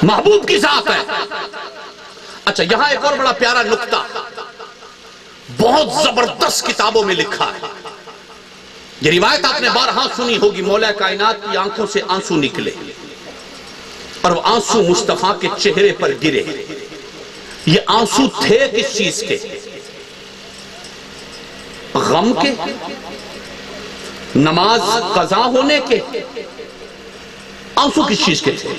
محبوب کی ذات ہے۔ اچھا یہاں ایک اور بڑا پیارا نکتہ بہت زبردست کتابوں میں لکھا ہے۔ یہ روایت آپ نے بارہا سنی ہوگی، مولا کائنات کی آنکھوں سے آنسو نکلے اور وہ آنسو مصطفیٰ کے چہرے پر گرے۔ یہ آنسو تھے کس چیز کے؟ غم کے؟ نماز قضا ہونے کے؟ آنسو کس چیز کے تھے؟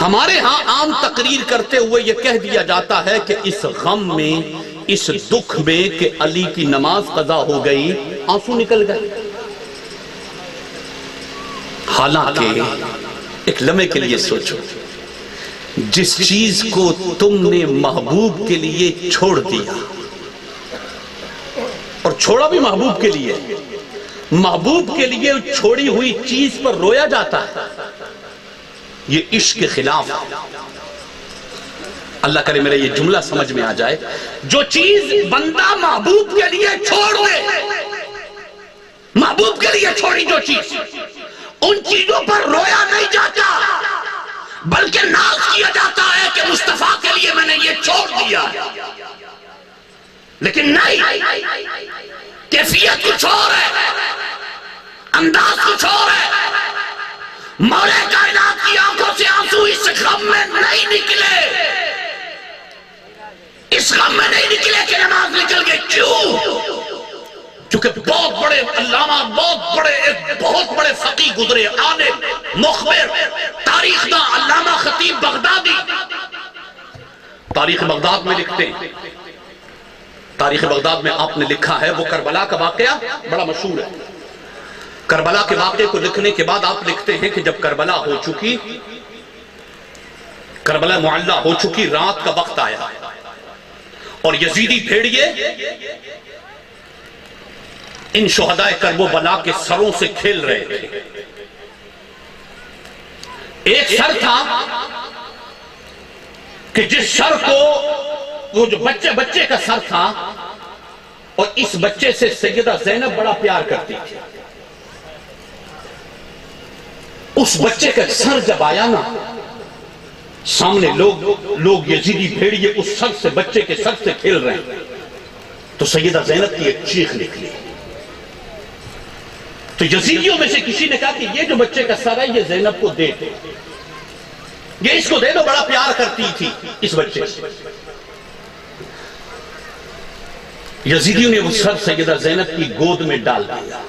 ہمارے ہاں عام تقریر کرتے ہوئے یہ کہہ دیا جاتا ہے کہ اس غم میں، اس دکھ میں کہ علی کی نماز قضا ہو گئی، آنسو نکل گئے۔ حالانکہ ایک لمحے کے لیے سوچو، جس چیز کو تم نے محبوب کے لیے چھوڑ دیا، اور چھوڑا بھی محبوب کے لیے، محبوب کے لیے چھوڑی ہوئی چیز پر رویا جاتا ہے، یہ عشق کے خلاف ہے۔ اللہ کرے میرا یہ جملہ سمجھ میں آ جائے، جو چیز بندہ محبوب کے لیے چھوڑے، محبوب کے لیے چھوڑی جو چیز، ان چیزوں پر رویا نہیں جاتا، بلکہ ناز کیا جاتا ہے کہ مصطفیٰ کے لیے میں نے یہ چھوڑ دیا۔ لیکن نہیں، کیفیت کچھ اور ہے، انداز کچھ اور ہے۔ مولا کائنات کی آنکھوں سے آنسو اس غم میں نہیں نکلے، اس غم میں نہیں نکلے کہ نماز نکل گئی۔ کیوں؟ کیونکہ بہت بڑے علامہ، بہت بڑے فقیہ گزرے، عالم، مخبر، تاریخ داں علامہ خطیب بغدادی تاریخ بغداد میں لکھتے ہیں۔ تاریخ بغداد میں آپ نے لکھا ہے، وہ کربلا کا واقعہ بڑا مشہور ہے۔ کربلا کے واقعے کو لکھنے کے بعد آپ لکھتے ہیں کہ جب کربلا ہو چکی، کربلا معلّہ ہو چکی، رات کا وقت آیا اور یزیدی بھیڑیے ان شہداء کرب و بلا کے سروں سے کھیل رہے تھے۔ ایک سر تھا کہ جس سر کو، وہ جو بچے کا سر تھا، اور اس بچے سے سیدہ زینب بڑا پیار کرتی تھی۔ اس بچے کا سر جب آیا نا، سامنے لوگ یزیدی بھیڑیے اس سر سے، بچے کے سر سے کھیل رہے ہیں، تو سیدہ زینب کی ایک چیخ نکلی۔ تو یزیدیوں میں سے کسی نے کہا کہ یہ جو بچے کا سر ہے یہ زینب کو دے دو، یہ اس کو دے دو، بڑا پیار کرتی تھی اس بچے سے۔ یزیدیوں نے وہ سر سیدہ زینب کی گود میں ڈال دیا۔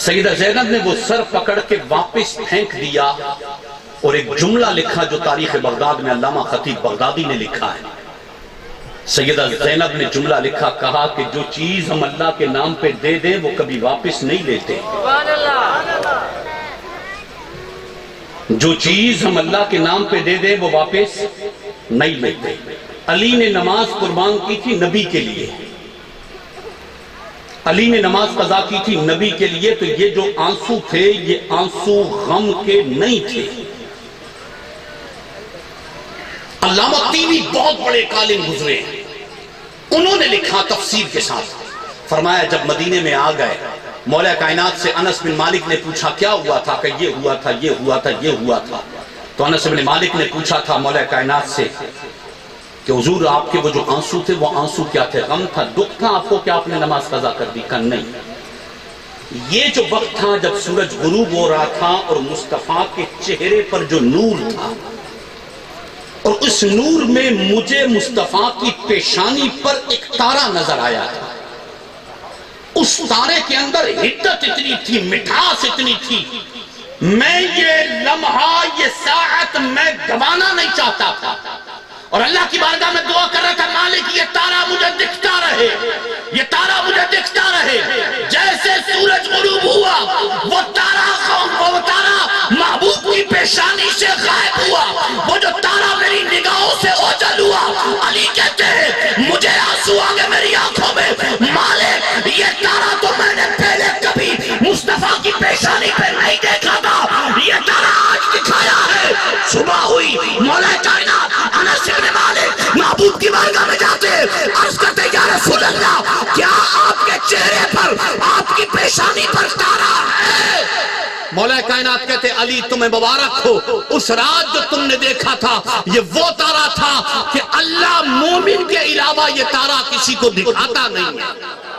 سیدہ زینب نے وہ سر پکڑ کے واپس پھینک دیا اور ایک جملہ لکھا جو تاریخ بغداد میں علامہ خطیب بغدادی نے لکھا ہے۔ سیدہ زینب نے جملہ لکھا، کہا کہ جو چیز ہم اللہ کے نام پہ دے دیں وہ کبھی واپس نہیں لیتے، جو چیز ہم اللہ کے نام پہ دے دیں وہ واپس نہیں لیتے۔ علی نے نماز قربان کی تھی نبی کے لیے، علی نے نماز قضا کی تھی نبی کے لیے، تو یہ جو آنسو تھے یہ آنسو غم کے نہیں تھے۔ علامہ طیبی بہت بڑے عالم گزرے ہیں، انہوں نے لکھا تفسیر کے ساتھ، فرمایا جب مدینے میں آ گئے، مولا کائنات سے انس بن مالک نے پوچھا کیا ہوا تھا، کہ یہ ہوا تھا، یہ ہوا تھا، یہ ہوا تھا۔ تو انس بن مالک نے پوچھا تھا مولا کائنات سے کہ حضور آپ کے وہ جو آنسو تھے وہ آنسو کیا تھے، غم تھا، دکھ تھا آپ کو کہ آپ نے نماز قضا کر دی؟ کہا نہیں، یہ جو وقت تھا جب سورج غروب ہو رہا تھا اور مصطفیٰ کے چہرے پر جو نور تھا، اور اس نور میں مجھے مصطفیٰ کی پیشانی پر ایک تارا نظر آیا تھا، اس تارے کے اندر حدت اتنی تھی، مٹھاس اتنی تھی، میں یہ لمحہ، یہ ساعت میں گوانا نہیں چاہتا تھا، اور اللہ کی بارگاہ میں دعا کر رہا تھا، مالک یہ تارا مجھے دکھتا رہے، یہ تارا مجھے دکھتا رہے۔ جیسے سورج غروب ہوا وہ تارا محبوب کی پیشانی سے غائب ہوا، وہ جو تارا میری نگاہوں سے اوجھل ہوا۔ علی کہتے ہیں مجھے آنسو آ گئے میری آنکھوں میں، مالک یہ تارا تو میں نے پہلے کبھی مصطفیٰ کی پیشانی پہ نہیں دیکھا تھا، یہ تارا آج دکھایا ہے۔ صبح ہوئی، مولا کائنات انس بن مالک محبوب کی بارگاہ میں جاتے، عرض کرتے یا رسول اللہ کیا آپ کے چہرے پر، آپ کی پیشانی پر تارا ہے؟ مولا کائنات کہتے علی تمہیں مبارک ہو، اس رات جو تم نے دیکھا تھا یہ وہ تارا تھا کہ اللہ مومن کے علاوہ یہ تارا کسی کو دکھاتا نہیں ہے۔